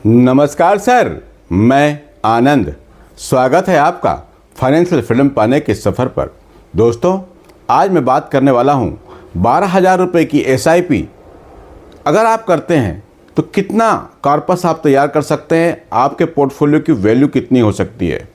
नमस्कार सर, मैं आनंद। स्वागत है आपका फाइनेंशियल फ्रीडम पाने के सफ़र पर। दोस्तों, आज मैं बात करने वाला हूँ 12,000 रुपये की SIP अगर आप करते हैं तो कितना कॉर्पस आप तैयार कर सकते हैं, आपके पोर्टफोलियो की वैल्यू कितनी हो सकती है।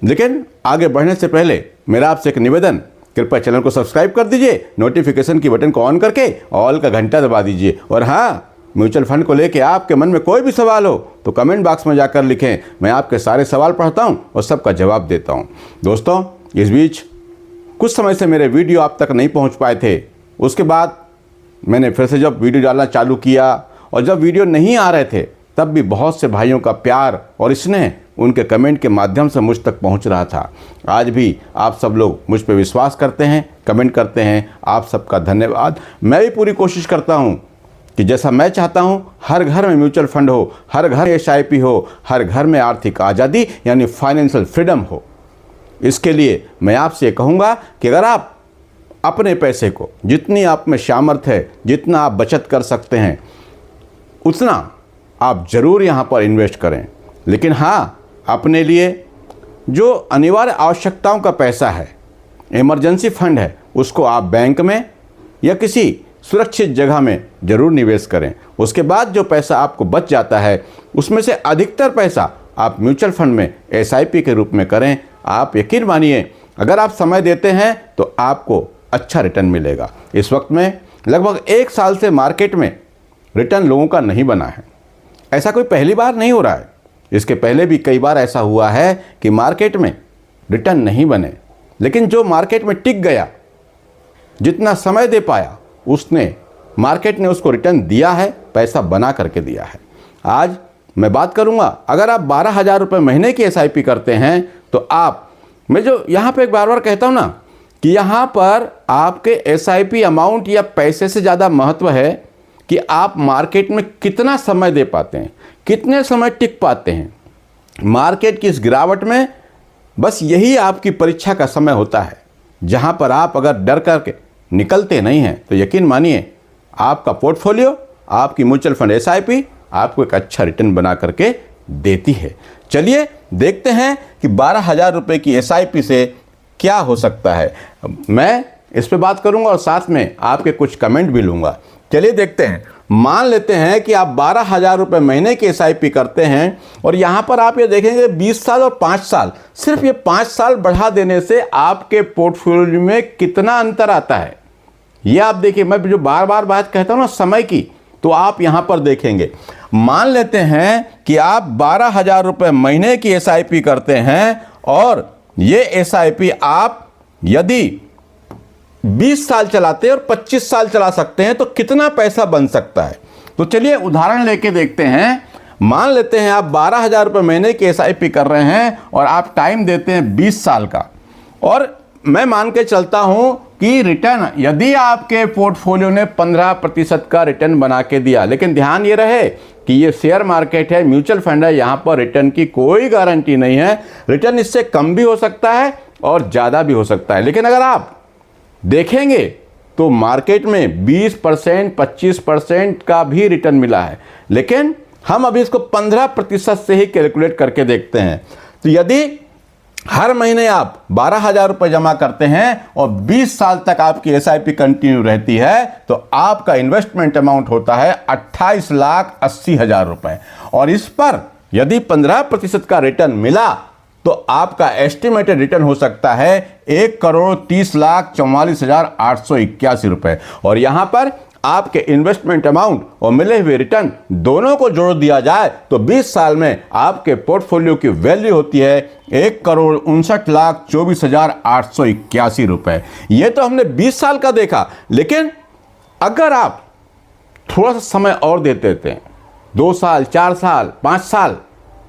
लेकिन आगे बढ़ने से पहले मेरा आपसे एक निवेदन, कृपया चैनल को सब्सक्राइब कर दीजिए, नोटिफिकेशन की बटन को ऑन करके ऑल का घंटा दबा दीजिए। और हाँ, म्यूचुअल फंड को लेके आपके मन में कोई भी सवाल हो तो कमेंट बॉक्स में जाकर लिखें। मैं आपके सारे सवाल पढ़ता हूं और सबका जवाब देता हूं। दोस्तों, इस बीच कुछ समय से मेरे वीडियो आप तक नहीं पहुंच पाए थे। उसके बाद मैंने फिर से जब वीडियो डालना चालू किया और जब वीडियो नहीं आ रहे थे तब भी बहुत से भाइयों का प्यार और स्नेह उनके कमेंट के माध्यम से मुझ तक पहुंच रहा था। आज भी आप सब लोग मुझ पर विश्वास करते हैं, कमेंट करते हैं, आप सबका धन्यवाद। मैं भी पूरी कोशिश करता हूं कि जैसा मैं चाहता हूं हर घर में म्यूचुअल फंड हो, हर घर में SIP हो, हर घर में आर्थिक आज़ादी यानी फाइनेंशियल फ्रीडम हो। इसके लिए मैं आपसे कहूँगा कि अगर आप अपने पैसे को जितनी आप में सामर्थ्य है, जितना आप बचत कर सकते हैं, उतना आप ज़रूर यहाँ पर इन्वेस्ट करें। लेकिन हाँ, अपने लिए जो अनिवार्य आवश्यकताओं का पैसा है, इमरजेंसी फंड है, उसको आप बैंक में या किसी सुरक्षित जगह में ज़रूर निवेश करें। उसके बाद जो पैसा आपको बच जाता है उसमें से अधिकतर पैसा आप म्यूचुअल फंड में SIP के रूप में करें। आप यकीन मानिए, अगर आप समय देते हैं तो आपको अच्छा रिटर्न मिलेगा। इस वक्त में लगभग 1 साल से मार्केट में रिटर्न लोगों का नहीं बना है। ऐसा कोई पहली बार नहीं हो रहा है, इसके पहले भी कई बार ऐसा हुआ है कि मार्केट में रिटर्न नहीं बने। लेकिन जो मार्केट में टिक गया, जितना समय दे पाया, उसने मार्केट ने उसको रिटर्न दिया है, पैसा बना करके दिया है। आज मैं बात करूंगा, अगर आप 12,000 रुपये महीने की SIP करते हैं तो मैं जो यहाँ पे बार बार कहता हूँ ना कि यहाँ पर आपके SIP अमाउंट या पैसे से ज़्यादा महत्व है कि आप मार्केट में कितना समय दे पाते हैं, कितने समय टिक पाते हैं। मार्केट की इस गिरावट में बस यही आपकी परीक्षा का समय होता है, जहाँ पर आप अगर डर करके निकलते नहीं हैं तो यकीन मानिए आपका पोर्टफोलियो, आपकी म्यूचुअल फंड SIP आपको एक अच्छा रिटर्न बना करके देती है। चलिए देखते हैं कि 12,000 रुपये की SIP से क्या हो सकता है। मैं इस पे बात करूंगा और साथ में आपके कुछ कमेंट भी लूँगा। चलिए देखते हैं। मान लेते हैं कि आप 12,000 रुपये महीने की SIP करते हैं और यहाँ पर आप ये देखेंगे 20 साल और 5 साल, सिर्फ ये 5 साल बढ़ा देने से आपके पोर्टफोलियो में कितना अंतर आता है, ये आप देखिए। मैं जो बार बार बात कहता हूँ ना समय की, तो आप यहाँ पर देखेंगे। मान लेते हैं कि आप 12,000 रुपये महीने की SIP करते हैं और ये SIP आप यदि 20 साल चलाते हैं और 25 साल चला सकते हैं तो कितना पैसा बन सकता है। तो चलिए उदाहरण लेके देखते हैं। मान लेते हैं आप 12,000 रुपये महीने की SIP कर रहे हैं और आप टाइम देते हैं 20 साल का, और मैं मान के चलता हूं कि रिटर्न यदि आपके पोर्टफोलियो ने 15% का रिटर्न बना के दिया। लेकिन ध्यान ये रहे कि ये शेयर मार्केट है, म्यूचुअल फंड है, यहाँ पर रिटर्न की कोई गारंटी नहीं है। रिटर्न इससे कम भी हो सकता है और ज़्यादा भी हो सकता है। लेकिन अगर आप देखेंगे तो मार्केट में 20%, 25% का भी रिटर्न मिला है। लेकिन हम अभी इसको 15% से ही कैलकुलेट करके देखते हैं। तो यदि हर महीने आप 12,000 रुपये जमा करते हैं और 20 साल तक आपकी SIP कंटिन्यू रहती है तो आपका इन्वेस्टमेंट अमाउंट होता है 28,80,000 रुपये। और इस पर यदि 15% का रिटर्न मिला तो आपका एस्टिमेटेड रिटर्न हो सकता है 1,30,44,881 रुपये। और यहाँ पर आपके इन्वेस्टमेंट अमाउंट और मिले हुए रिटर्न दोनों को जोड़ दिया जाए तो 20 साल में आपके पोर्टफोलियो की वैल्यू होती है 1,59,24,881 रुपये। ये तो हमने 20 साल का देखा। लेकिन अगर आप थोड़ा सा समय और देते थे, 2 साल, 4 साल, 5 साल,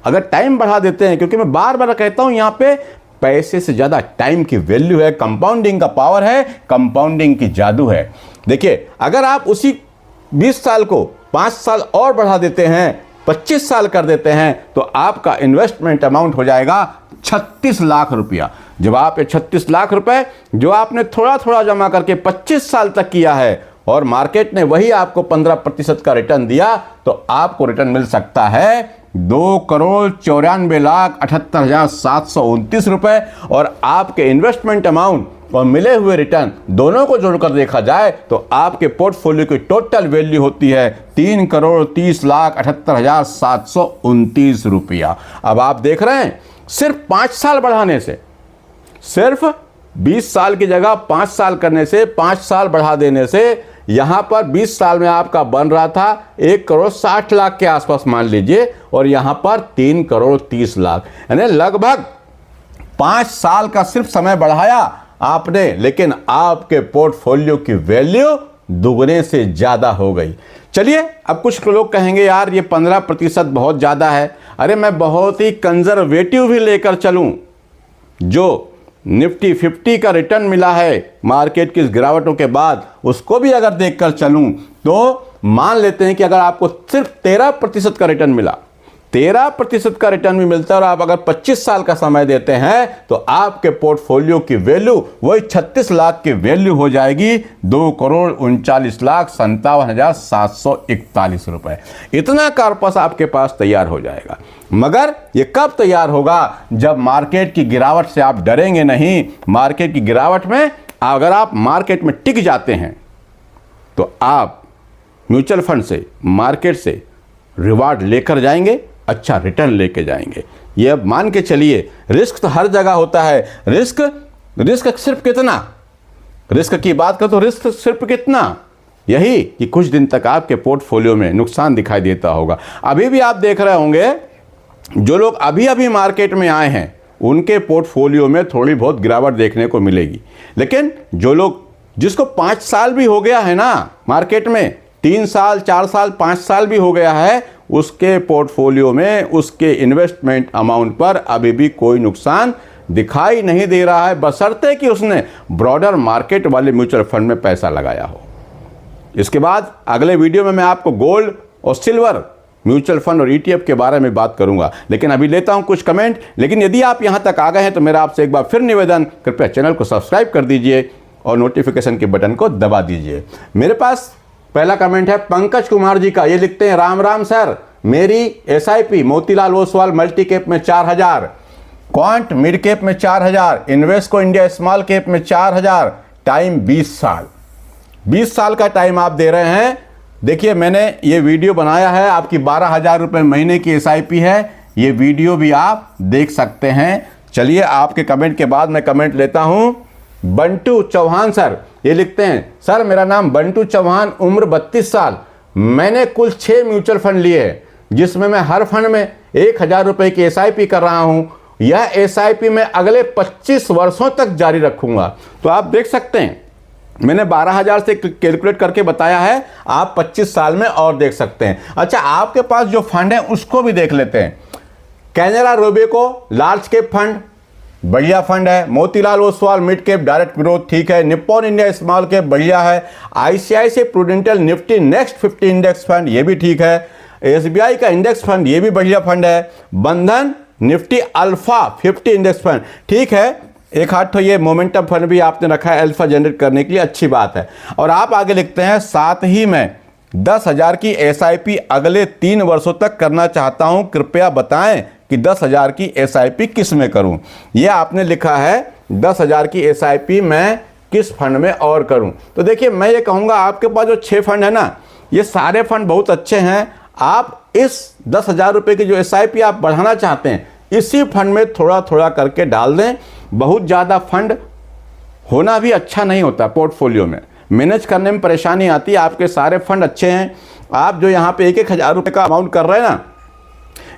अगर टाइम बढ़ा देते हैं, क्योंकि मैं बार बार कहता हूं यहाँ पे पैसे से ज़्यादा टाइम की वैल्यू है, कंपाउंडिंग का पावर है, कंपाउंडिंग की जादू है। देखिए, अगर आप उसी 20 साल को 5 साल और बढ़ा देते हैं, 25 साल कर देते हैं, तो आपका इन्वेस्टमेंट अमाउंट हो जाएगा 36 लाख रुपया। जब आप ये 36 लाख रुपए जो आपने थोड़ा थोड़ा जमा करके 25 साल तक किया है, और मार्केट ने वही आपको 15% का रिटर्न दिया, तो आपको रिटर्न मिल सकता है 2,94,78,729 रुपए। और आपके इन्वेस्टमेंट अमाउंट और मिले हुए रिटर्न दोनों को जोड़कर देखा जाए तो आपके पोर्टफोलियो की टोटल वैल्यू होती है 3,30,78,729 रुपया। अब आप देख रहे हैं, सिर्फ 5 साल बढ़ाने से, सिर्फ 20 साल की जगह 5 साल करने से, 5 साल बढ़ा देने से यहां पर 20 साल में आपका बन रहा था 1,60,00,000 के आसपास मान लीजिए, और यहां पर 3,30,00,000, यानी लगभग 5 साल का सिर्फ समय बढ़ाया आपने, लेकिन आपके पोर्टफोलियो की वैल्यू दुगने से ज्यादा हो गई। चलिए, अब कुछ लोग कहेंगे यार ये 15% बहुत ज्यादा है। अरे मैं बहुत ही कंजर्वेटिव भी लेकर चलूं, जो निफ्टी 50 का रिटर्न मिला है मार्केट की गिरावटों के बाद, उसको भी अगर देखकर चलूं तो मान लेते हैं कि अगर आपको सिर्फ 13% का रिटर्न मिला, 13% का रिटर्न भी मिलता है, और आप अगर 25 साल का समय देते हैं तो आपके पोर्टफोलियो की वैल्यू वही 36 लाख की वैल्यू हो जाएगी 2,39,57,741 रुपए। इतना कॉर्पस आपके पास तैयार हो जाएगा। मगर ये कब तैयार होगा? जब मार्केट की गिरावट से आप डरेंगे नहीं। मार्केट की गिरावट में अगर आप मार्केट में टिक जाते हैं तो आप म्यूचुअल फंड से, मार्केट से रिवार्ड लेकर जाएंगे, अच्छा रिटर्न लेके जाएंगे। ये अब मान के चलिए, रिस्क तो हर जगह होता है। रिस्क सिर्फ कितना? रिस्क की बात करो तो रिस्क सिर्फ कितना? यही कि कुछ दिन तक आपके पोर्टफोलियो में नुकसान दिखाई देता होगा। अभी भी आप देख रहे होंगे, जो लोग अभी अभी मार्केट में आए हैं उनके पोर्टफोलियो में थोड़ी बहुत गिरावट देखने को मिलेगी। लेकिन जो लोग, जिसको 5 साल भी हो गया है ना मार्केट में, 3 साल, 4 साल, 5 साल भी हो गया है, उसके पोर्टफोलियो में, उसके इन्वेस्टमेंट अमाउंट पर अभी भी कोई नुकसान दिखाई नहीं दे रहा है, बशर्ते कि उसने ब्रॉडर मार्केट वाले म्यूचुअल फंड में पैसा लगाया हो। इसके बाद अगले वीडियो में मैं आपको गोल्ड और सिल्वर, म्यूचुअल फंड और ETF के बारे में बात करूंगा। लेकिन अभी लेता हूं कुछ कमेंट। लेकिन यदि आप यहां तक आ गए हैं तो मेरा आपसे एक बार फिर निवेदन, कृपया चैनल को सब्सक्राइब कर दीजिए और नोटिफिकेशन के बटन को दबा दीजिए। मेरे पास पहला कमेंट है पंकज कुमार जी का। ये लिखते हैं, राम राम सर, मेरी SIP Motilal Oswal multi cap में 4,000, क्वांट मिड कैप में 4,000, इन्वेस्को इंडिया स्मॉल कैप में 4,000, टाइम 20 साल। 20 साल का टाइम आप दे रहे हैं। देखिए, मैंने ये वीडियो बनाया है, आपकी 12,000 रुपये महीने की SIP है। ये वीडियो भी आप देख सकते हैं। चलिए, आपके कमेंट के बाद मैं कमेंट लेता हूं। बंटू चौहान सर, ये लिखते हैं, सर मेरा नाम बंटू चौहान, उम्र 32 साल, मैंने कुल 6 म्यूचुअल फंड लिए हैं, जिसमें मैं हर फंड में 1,000 रुपये की SIP कर रहा हूं। यह SIP मैं अगले 25 वर्षों तक जारी रखूंगा। तो आप देख सकते हैं, मैंने 12,000 से कैलकुलेट करके बताया है, आप 25 साल में और देख सकते हैं। अच्छा, आपके पास जो फंड है उसको भी देख लेते हैं। Canara Robeco large cap fund, बढ़िया फंड है। Motilal Oswal mid cap direct growth, ठीक है। निप्पॉन इंडिया स्मॉल कैप, बढ़िया है। ICICI prudential Nifty next 50 index fund, ये भी ठीक है। SBI का इंडेक्स फंड, ये भी बढ़िया फंड है। बंधन निफ्टी अल्फा 50 इंडेक्स फंड, ठीक है। एक हाथ तो ये मोमेंटम फंड भी आपने रखा है अल्फा जनरेट करने के लिए, अच्छी बात है। और आप आगे लिखते हैं, साथ ही मैं 10,000 की SIP अगले 3 वर्षों तक करना चाहता हूं, कृपया बताएं कि 10,000 की SIP किस में करूं। यह आपने लिखा है 10,000 की SIP मैं किस फंड में और करूं। तो देखिए, मैं ये कहूंगा, आपके पास जो 6 फंड है ना, ये सारे फंड बहुत अच्छे हैं। आप इस 10,000 रुपये की जो SIP आप बढ़ाना चाहते हैं, इसी फंड में थोड़ा थोड़ा करके डाल दें। बहुत ज़्यादा फंड होना भी अच्छा नहीं होता, पोर्टफोलियो में मैनेज करने में परेशानी आती है। आपके सारे फंड अच्छे हैं, आप जो यहाँ पे 1,000 रुपये का अमाउंट कर रहे हैं ना,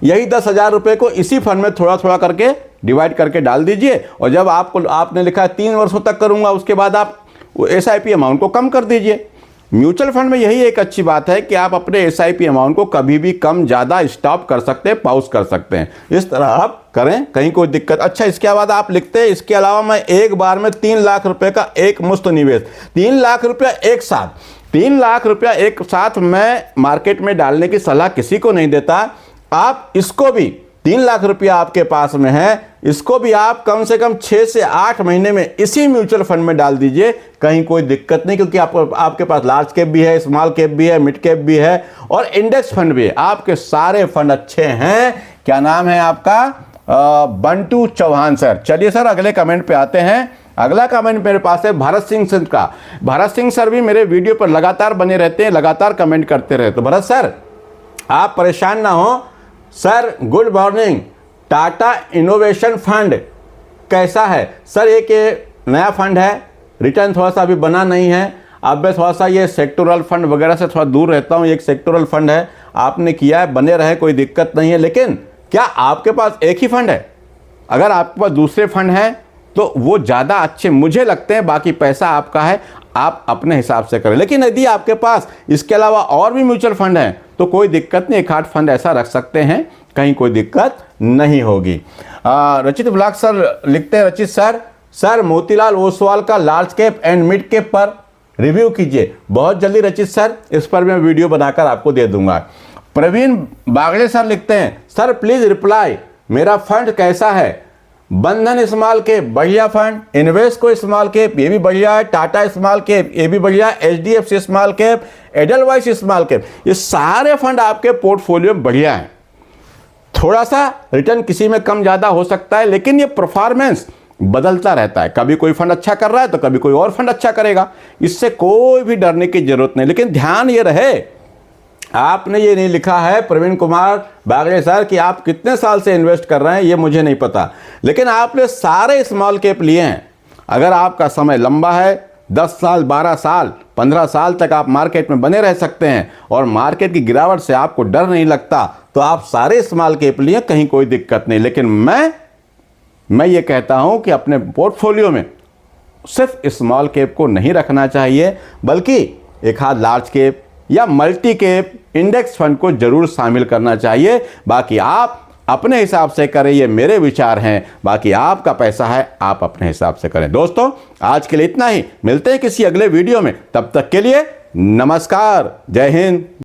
यही 10,000 रुपये को इसी फंड में थोड़ा थोड़ा करके डिवाइड करके डाल दीजिए। और जब आपने लिखा है 3 वर्षों तक करूँगा, उसके बाद आप SIP अमाउंट को कम कर दीजिए। म्यूचुअल फंड में यही एक अच्छी बात है कि आप अपने SIP अमाउंट को कभी भी कम ज़्यादा स्टॉप कर सकते हैं, पॉज कर सकते हैं। इस तरह आप करें, कहीं कोई दिक्कत। अच्छा, इसके बाद आप लिखते हैं, इसके अलावा मैं एक बार में 3 लाख रुपए का एक मुश्त निवेश, 3 लाख रुपया एक साथ, 3 लाख रुपया एक साथ मैं मार्केट में डालने की सलाह किसी को नहीं देता। आप इसको भी 3 लाख रुपया आपके पास में है, इसको भी आप कम से कम 6 से 8 महीने में इसी म्यूचुअल फंड में डाल दीजिए, कहीं कोई दिक्कत नहीं, क्योंकि आपके पास लार्ज कैप भी है, स्मॉल कैप भी है, मिड कैप भी है और इंडेक्स फंड भी है। आपके सारे फंड अच्छे हैं। क्या नाम है आपका? बंटू चौहान सर। चलिए सर अगले कमेंट पे आते हैं। अगला कमेंट मेरे पास है भरत सिंह सर का। भरत सिंह सर भी मेरे वीडियो पर लगातार बने रहते हैं, लगातार कमेंट करते रहते। तो भरत सर आप परेशान ना हो। Sir good morning, Tata innovation fund कैसा है? सर एक नया फंड है, रिटर्न थोड़ा सा अभी बना नहीं है। अब मैं थोड़ा सा ये सेक्टोरल फंड वगैरह से थोड़ा दूर रहता हूँ। एक सेक्टोरल फंड है, आपने किया है, बने रहे, कोई दिक्कत नहीं है। लेकिन क्या आपके पास एक ही फंड है? अगर आपके पास दूसरे फंड हैं तो वो ज़्यादा अच्छे मुझे लगते हैं। बाकी पैसा आपका है, आप अपने हिसाब से करें। लेकिन यदि आपके पास इसके अलावा और भी म्यूचुअल फंड हैं तो कोई दिक्कत नहीं, एक आध फंड ऐसा रख सकते हैं, कहीं कोई दिक्कत नहीं होगी। रचित ब्लॉग सर लिखते हैं, रचित सर मोतीलाल ओसवाल का large cap and mid cap पर रिव्यू कीजिए। बहुत जल्दी रचित सर इस पर मैं वीडियो बनाकर आपको दे दूंगा। प्रवीण बागड़े सर लिखते हैं, सर प्लीज रिप्लाई, मेरा फंड कैसा है? बंधन स्मॉल कैप बढ़िया फंड, इन्वेस्को स्मॉल कैप ये भी बढ़िया है, टाटा स्मॉल कैप ये भी बढ़िया है, HDFC small cap, Edelweiss small cap, ये सारे फंड आपके पोर्टफोलियो में बढ़िया हैं। थोड़ा सा रिटर्न किसी में कम ज़्यादा हो सकता है, लेकिन ये परफॉर्मेंस बदलता रहता है। कभी कोई फंड अच्छा कर रहा है तो कभी कोई और फंड अच्छा करेगा, इससे कोई भी डरने की जरूरत नहीं। लेकिन ध्यान ये रहे, आपने ये नहीं लिखा है प्रवीण कुमार बागड़े सर कि आप कितने साल से इन्वेस्ट कर रहे हैं, ये मुझे नहीं पता, लेकिन आपने सारे स्मॉल कैप लिए हैं। अगर आपका समय लंबा है, 10 साल 12 साल 15 साल तक आप मार्केट में बने रह सकते हैं और मार्केट की गिरावट से आपको डर नहीं लगता, तो आप सारे स्मॉल कैप लिए, कहीं कोई दिक्कत नहीं। लेकिन मैं ये कहता हूं कि अपने पोर्टफोलियो में सिर्फ स्मॉल कैप को नहीं रखना चाहिए, बल्कि एक हाथ लार्ज कैप या मल्टी कैप इंडेक्स फंड को जरूर शामिल करना चाहिए। बाकी आप अपने हिसाब से करें, ये मेरे विचार हैं। बाकी आपका पैसा है, आप अपने हिसाब से करें। दोस्तों आज के लिए इतना ही, मिलते हैं किसी अगले वीडियो में, तब तक के लिए नमस्कार, जय हिंद।